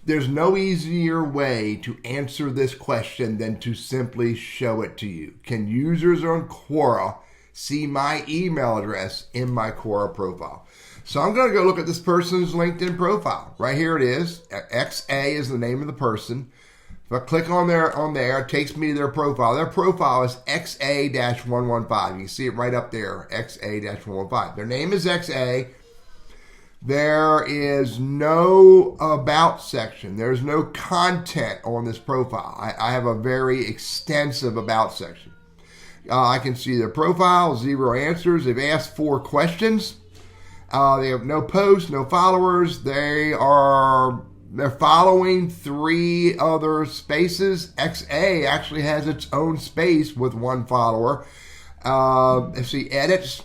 There's no easier way to answer this question than to simply show it to you. Can users on Quora see my email address in my Quora profile? So I'm going to go look at this person's LinkedIn profile. Right here it is. XA is the name of the person. If I click on there, it takes me to their profile. Their profile is XA-115. You can see it right up there, XA-115. Their name is XA. There is no about section. There's no content on this profile. I have a very extensive about section. I can see their profile, 0 answers. They've asked 4 questions. They have no posts, no followers. They're following 3 other spaces. XA actually has its own space with 1 follower. Let's see, edits.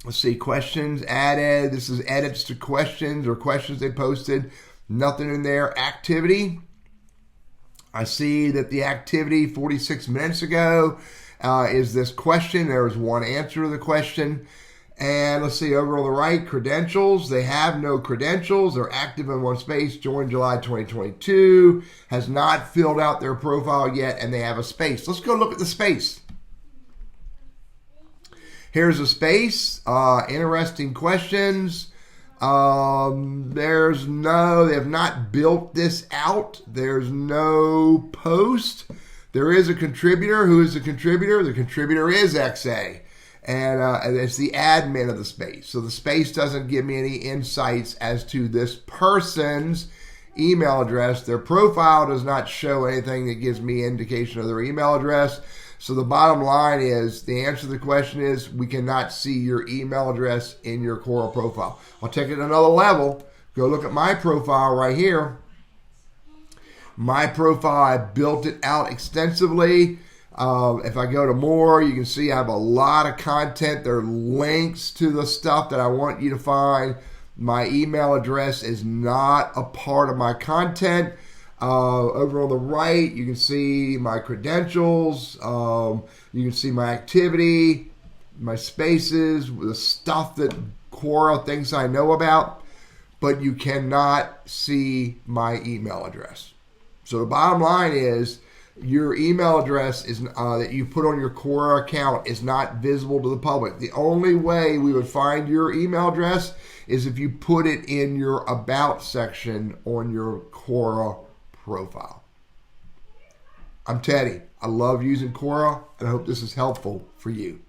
Let's see, questions added. This is edits to questions or questions they posted. Nothing in there. Activity. I see that the activity 46 minutes ago is this question. There was 1 answer to the question. And let's see, over on the right, credentials. They have no credentials. They're active in 1 space. Joined July 2022. Has not filled out their profile yet, and they have a space. Let's go look at the space. Here's a space. Interesting questions. They have not built this out. There's no post. There is a contributor. Who is the contributor? The contributor is XA. And it's the admin of the space. So the space doesn't give me any insights as to this person's email address. Their profile does not show anything that gives me indication of their email address. So the bottom line is, the answer to the question is, we cannot see your email address in your Quora profile. I'll take it another level. Go look at my profile right here. My profile, I built it out extensively. If I go to more, you can see I have a lot of content. There are links to the stuff that I want you to find. My email address is not a part of my content. Over on the right, you can see my credentials. You can see my activity, my spaces, the stuff that Quora thinks I know about, but you cannot see my email address. So the bottom line is, your email address is that you put on your Quora account is not visible to the public. The only way we would find your email address is if you put it in your About section on your Quora profile. I'm Teddy. I love using Quora, and I hope this is helpful for you.